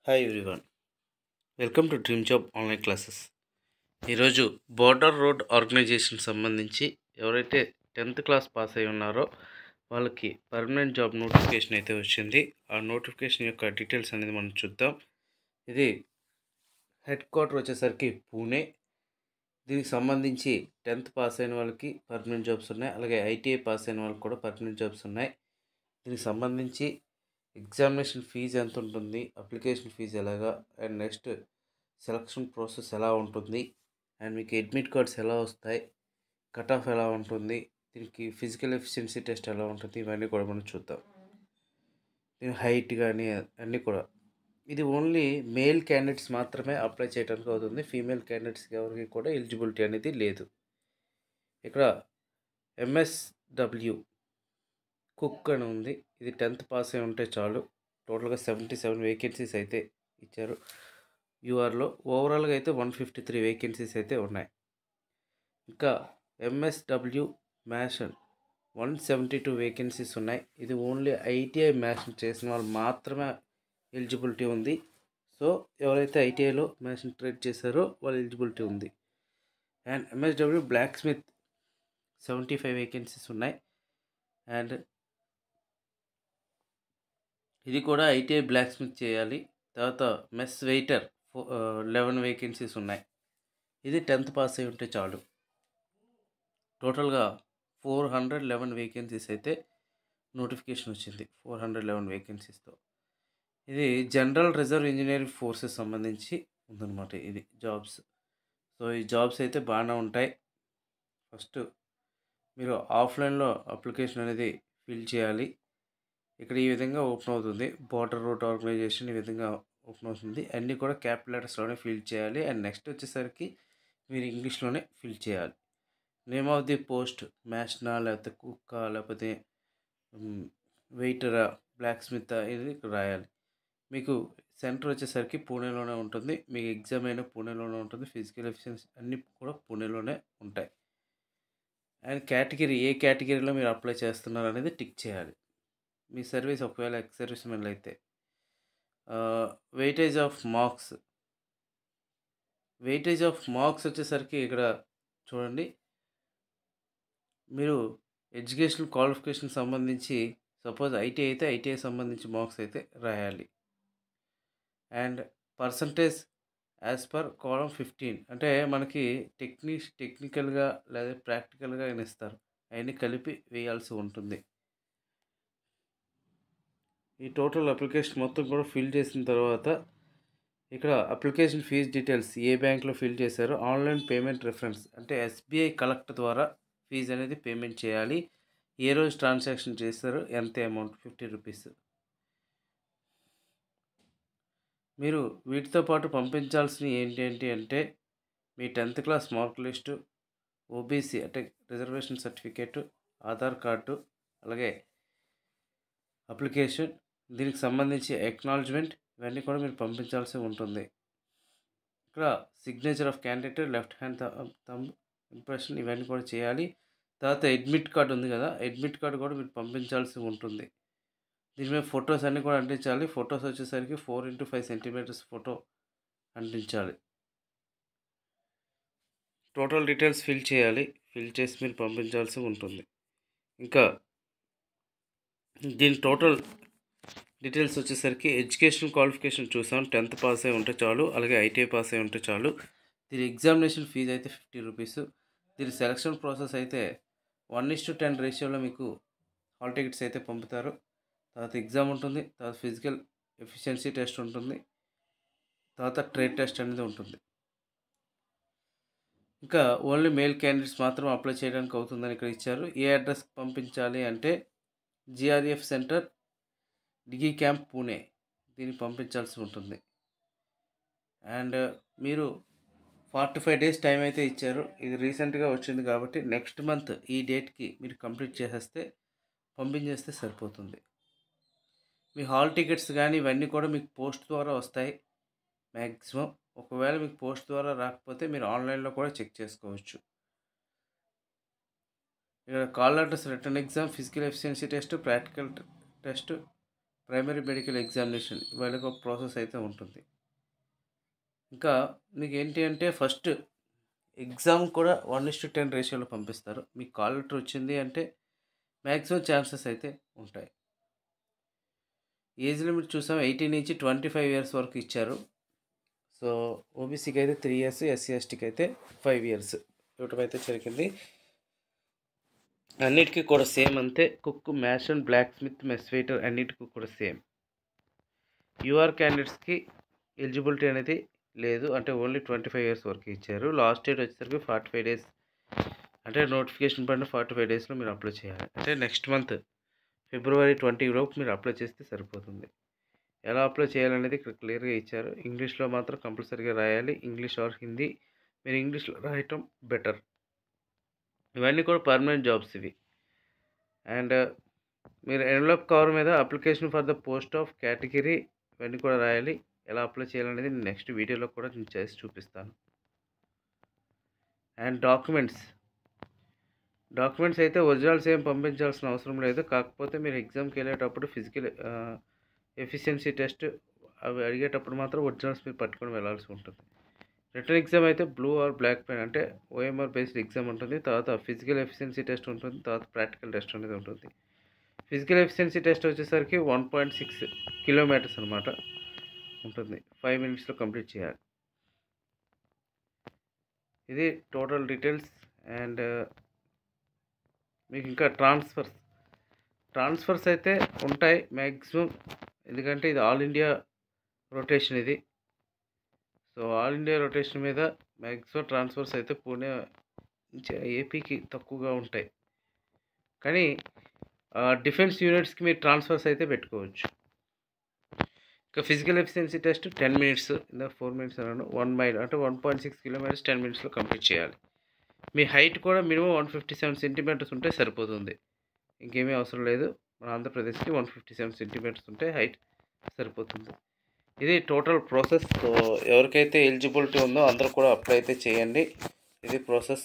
Hi everyone, welcome to dream job online classes. ఈరోజు border road organisation సంబంధించి ఎవరైతే 10th class pass అయి ఉన్నారో వాళ్ళకి పర్మనెంట్ జాబ్ నోటిఫికేషన్ అయితే వచ్చింది. ఆ నోటిఫికేషన్ యొక్క డీటెయిల్స్ అనేది మనం చూద్దాం. ఇది హెడ్ క్వార్టర్ వచ్చేసరికి పూణే. దీనికి సంబంధించి 10th పాస్ అయిన వాళ్ళకి పర్మనెంట్ జాబ్స్ ఉన్నాయి, అలాగే ఐటీఐ పాస్ అయిన వాళ్ళకి కూడా పర్మనెంట్ జాబ్స్ ఉన్నాయి. దీనికి సంబంధించి ఎగ్జామినేషన్ ఫీజు ఎంత ఉంటుంది, అప్లికేషన్ ఫీజు ఎలాగా, అండ్ నెక్స్ట్ సెలక్షన్ ప్రాసెస్ ఎలా ఉంటుంది, అండ్ మీకు అడ్మిట్ కార్డ్స్ ఎలా వస్తాయి, కట్ ఆఫ్ ఎలా ఉంటుంది, దీనికి ఫిజికల్ ఎఫిషియన్సీ టెస్ట్ ఎలా ఉంటుంది, ఇవన్నీ కూడా మనం చూద్దాం. దీని హైట్ కానీ అన్నీ కూడా. ఇది ఓన్లీ మేల్ క్యాండిడేట్స్ మాత్రమే అప్లై చేయడానికి అవుతుంది. ఫీమేల్ క్యాండిడేట్స్కి ఎవరికి కూడా ఎలిజిబిలిటీ అనేది లేదు. ఇక్కడ ఎంఎస్డబ్ల్యూ కుక్ అని ఉంది. ఇది 10th పాస్ అయి ఉంటే చాలు. టోటల్గా 77 వేకెన్సీస్ అయితే ఇచ్చారు యూఆర్లో. ఓవరాల్గా అయితే 153 వేకెన్సీస్ అయితే ఉన్నాయి. ఇంకా ఎంఎస్డబ్ల్యూ మ్యాషన్ 172 వేకెన్సీస్ ఉన్నాయి. ఇది ఓన్లీ ఐటీఐ మ్యాషన్ చేసిన వాళ్ళు మాత్రమే ఎలిజిబిలిటీ ఉంది. సో ఎవరైతే ఐటీఐలో మ్యాషన్ ట్రేడ్ చేశారో వాళ్ళ ఎలిజిబిలిటీ ఉంది. And MSW blacksmith 75 vacancies ఉన్నాయి. అండ్ ఇది కూడా ఐటీఐ బ్లాక్ స్మిత్ చేయాలి. తర్వాత మెస్ వెయిటర్ 11 వేకెన్సీస్ ఉన్నాయి. ఇది 10th పాస్ అయి ఉంటే చాలు. టోటల్గా 411 వేకెన్సీస్ అయితే నోటిఫికేషన్ వచ్చింది. 411 వేకెన్సీస్తో ఇది జనరల్ రిజర్వ్ ఇంజనీరింగ్ ఫోర్సెస్ సంబంధించి ఉందన్నమాట ఇది జాబ్స్. సో ఈ జాబ్స్ అయితే బాగానే ఉంటాయి. ఫస్ట్ మీరు ఆఫ్లైన్లో అప్లికేషన్ అనేది ఫిల్ చేయాలి. ఇక్కడ ఈ విధంగా ఓపెన్ అవుతుంది. బోర్డర్ రోడ్ ఆర్గనైజేషన్ ఈ విధంగా ఓపెన్ అవుతుంది. అన్నీ కూడా క్యాపిటల్ లెటర్స్లోనే ఫిల్ చేయాలి. అండ్ నెక్స్ట్ వచ్చేసరికి మీరు ఇంగ్లీష్లోనే ఫిల్ చేయాలి. నేమ్ ఆఫ్ ది పోస్ట్ మ్యాషనా, లేకపోతే కుక్కా, లేకపోతే వెయిటరా, బ్లాక్ స్మిత్, ఇది ఇక్కడ రాయాలి. మీకు సెంటర్ వచ్చేసరికి పూణేలోనే ఉంటుంది. మీకు ఎగ్జామ్ అయినా పూణేలోనే ఉంటుంది. ఫిజికల్ ఎఫిషియన్సీ అన్నీ కూడా పూణేలోనే ఉంటాయి. అండ్ కేటగిరీ, ఏ కేటగిరీలో మీరు అప్లై చేస్తున్నారు అనేది టిక్ చేయాలి. మీ సర్వీస్ ఒకవేళ ఎక్స్ సర్వీస్ మెన్ అయితే వెయిటేజ్ ఆఫ్ మార్క్స్ వచ్చేసరికి ఇక్కడ చూడండి. మీరు ఎడ్యుకేషన్ క్వాలిఫికేషన్ సంబంధించి సపోజ్ ఐటీఐ అయితే ఐటీఐ సంబంధించి మార్క్స్ అయితే రాయాలి. అండ్ పర్సంటేజ్ యాజ్ పర్ కాలం 15 అంటే మనకి టెక్నికల్గా లేదా ప్రాక్టికల్గా ఇస్తారు, అవన్నీ కలిపి వేయాల్సి ఉంటుంది. ఈ టోటల్ అప్లికేషన్ మొత్తం కూడా ఫిల్ చేసిన తర్వాత ఇక్కడ అప్లికేషన్ ఫీజ్ డీటెయిల్స్ ఏ బ్యాంక్లో ఫిల్ చేశారో ఆన్లైన్ పేమెంట్ రిఫరెన్స్ అంటే ఎస్బీఐ కలెక్ట్ ద్వారా ఫీజు అనేది పేమెంట్ చేయాలి. ఏ రోజు ట్రాన్సాక్షన్ చేశారో ఎంత అమౌంట్ 50 రూపీస్. మీరు వీటితో పాటు పంపించాల్సినవి ఏంటి అంటే మీ 10th class mark list, OBC అంటే రిజర్వేషన్ సర్టిఫికేటు, ఆధార్ కార్డు, అలాగే అప్లికేషన్, దీనికి సంబంధించి ఎక్నాలజ్మెంట్, ఇవన్నీ కూడా మీరు పంపించాల్సి ఉంటుంది. ఇక్కడ signature of candidate, left hand thumb impression, ఇవన్నీ కూడా చేయాలి. తర్వాత అడ్మిట్ కార్డు ఉంది కదా, అడ్మిట్ కార్డు కూడా మీరు పంపించాల్సి ఉంటుంది. దీని మీద ఫొటోస్ అన్నీ కూడా అంటించాలి. ఫొటోస్ వచ్చేసరికి 4x5 సెంటీమీటర్స్ ఫోటో అంటించాలి. టోటల్ డీటెయిల్స్ ఫిల్ చేయాలి. ఫిల్ చేసి మీరు పంపించాల్సి ఉంటుంది. ఇంకా దీని టోటల్ డీటెయిల్స్ వచ్చేసరికి ఎడ్యుకేషన్ క్వాలిఫికేషన్ చూసాం. 10th పాస్ అయి ఉంటే చాలు, అలాగే ఐటీఐ పాస్ అయి ఉంటే చాలు. దీని ఎగ్జామినేషన్ ఫీజు అయితే 50 రూపీస్. దీని సెలక్షన్ ప్రాసెస్ అయితే 1:10 రేషియోలో మీకు హాల్ టికెట్స్ అయితే పంపుతారు. తర్వాత ఎగ్జామ్ ఉంటుంది, తర్వాత ఫిజికల్ ఎఫిషియన్సీ టెస్ట్ ఉంటుంది, తర్వాత ట్రేడ్ టెస్ట్ అనేది ఉంటుంది. ఇంకా ఓన్లీ మేల్ క్యాండిడేట్స్ మాత్రం అప్లై చేయడానికి అవుతుందని ఇక్కడ ఇచ్చారు. ఏ అడ్రస్కి పంపించాలి అంటే జిఆర్ఎఫ్ సెంటర్, డిగి క్యాంప్, పూణే, దీనికి పంపించాల్సి ఉంటుంది. అండ్ మీరు 45 డేస్ టైం అయితే ఇచ్చారు. ఇది రీసెంట్గా వచ్చింది కాబట్టి నెక్స్ట్ మంత్ ఈ డేట్కి మీరు కంప్లీట్ చేసేస్తే పంపించేస్తే సరిపోతుంది. మీ హాల్ టికెట్స్ కానీ ఇవన్నీ కూడా మీకు పోస్ట్ ద్వారా వస్తాయి మ్యాక్సిమం. ఒకవేళ మీకు పోస్ట్ ద్వారా రాకపోతే మీరు ఆన్లైన్లో కూడా చెక్ చేసుకోవచ్చు. ఇక్కడ call letters, return exam, physical efficiency test, practical test, primary medical examination వాళ్ళకి ఒక ప్రాసెస్ అయితే ఉంటుంది. ఇంకా మీకు ఏంటి అంటే ఫస్ట్ ఎగ్జామ్ కూడా 1:10 రేషియోలో పంపిస్తారు. మీకు కాల్ లెటర్ వచ్చింది అంటే మ్యాక్సిమం ఛాన్సెస్ అయితే ఉంటాయి. ఏజ్ లిమిట్ చూసాం 18 నుంచి 25 ఇయర్స్ వరకు ఇచ్చారు. సో ఓబీసీకి అయితే 3 ఇయర్స్, ఎస్సీ ఎస్టీకి అయితే 5 ఇయర్స్ ఇవ్వటం అయితే జరిగింది. అన్నిటికీ కూడా సేమ్ అంతే. Cook, mason, blacksmith, mess waiter అన్నిటికీ కూడా సేమ్. యూఆర్ క్యాండిడేట్స్కి ఎలిజిబిలిటీ అనేది లేదు, అంటే ఓన్లీ 25 ఇయర్స్ వరకు ఇచ్చారు. లాస్ట్ డేట్ వచ్చేసరికి 45 డేస్, అంటే నోటిఫికేషన్ పడిన 45 డేస్లో మీరు అప్లై చేయాలి. అంటే నెక్స్ట్ మంత్ February 20 లోపు మీరు అప్లై చేస్తే సరిపోతుంది. ఎలా అప్లై చేయాలనేది ఇక్కడ క్లియర్గా ఇచ్చారు. ఇంగ్లీష్లో మాత్రం కంపల్సరీగా రాయాలి. ఇంగ్లీష్ ఆర్ హిందీ, మీరు ఇంగ్లీష్లో రాయటం బెటర్. ఇవన్నీ కూడా పర్మనెంట్ జాబ్స్ ఇవి. అండ్ మీరు ఎన్వలప్ కవర్ మీద application for the post of category ఇవన్నీ కూడా రాయాలి. ఎలా అప్లై చేయాలనేది నెక్స్ట్ వీడియోలో కూడా నేను చేసి చూపిస్తాను. అండ్ డాక్యుమెంట్స్ అయితే ఒరిజినల్స్ ఏం పంపించాల్సిన అవసరం లేదు. కాకపోతే మీరు ఎగ్జామ్కి వెళ్ళేటప్పుడు ఫిజికల్ ఎఫిషియన్సీ టెస్ట్ అవి అడిగేటప్పుడు మాత్రం ఒరిజినల్స్ మీరు పట్టుకొని వెళ్ళాల్సి ఉంటుంది. రిటర్న్ ఎగ్జామ్ అయితే బ్లూ ఆర్ బ్లాక్ పెన్, అంటే ఓఎంఆర్ బేస్డ్ ఎగ్జామ్ ఉంటుంది. తర్వాత ఫిజికల్ ఎఫిషియన్సీ టెస్ట్ ఉంటుంది. తర్వాత ప్రాక్టికల్ టెస్ట్ అనేది ఉంటుంది. ఫిజికల్ ఎఫిషియన్సీ టెస్ట్ వచ్చేసరికి 1.6 కిలోమీటర్స్ అనమాట ఉంటుంది. 5 మినిట్స్లో కంప్లీట్ చేయాలి. ఇది టోటల్ డీటెయిల్స్. అండ్ మీకు ఇంకా ట్రాన్స్ఫర్స్ అయితే ఉంటాయి మ్యాక్సిమం, ఎందుకంటే ఇది ఆల్ ఇండియా రొటేషన్ ఇది. సో ఆల్ ఇండియా రొటేషన్ మీద మ్యాక్సిమం ట్రాన్స్ఫర్స్ అయితే పూణే నుంచి ఏపీకి తక్కువగా ఉంటాయి. కానీ డిఫెన్స్ యూనిట్స్కి మీరు ట్రాన్స్ఫర్స్ అయితే పెట్టుకోవచ్చు. ఇంకా ఫిజికల్ ఎఫిషియన్సీ టెస్ట్ 10 మినిట్స్, ఇందా 4 మినిట్స్ అన్నాను. 1 మైల్ అంటే 1.6 కిలోమీటర్స్ 10 మినిట్స్లో కంప్లీట్ చేయాలి. మీ హైట్ కూడా మినిమం 157 సెంటీమీటర్స్ ఉంటే సరిపోతుంది. ఇంకేమీ అవసరం లేదు. మన ఆంధ్రప్రదేశ్కి 157 సెంటీమీటర్స్ ఉంటే హైట్ సరిపోతుంది. ఇది టోటల్ ప్రాసెస్. సో ఎవరికైతే ఎలిజిబిలిటీ ఉందో అందరూ కూడా అప్లై అయితే చేయండి. ఇది ప్రాసెస్.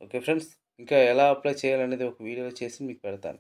ఓకే ఫ్రెండ్స్, ఇంకా ఎలా అప్లై చేయాలనేది ఒక వీడియో చేసి మీకు పెడతాను.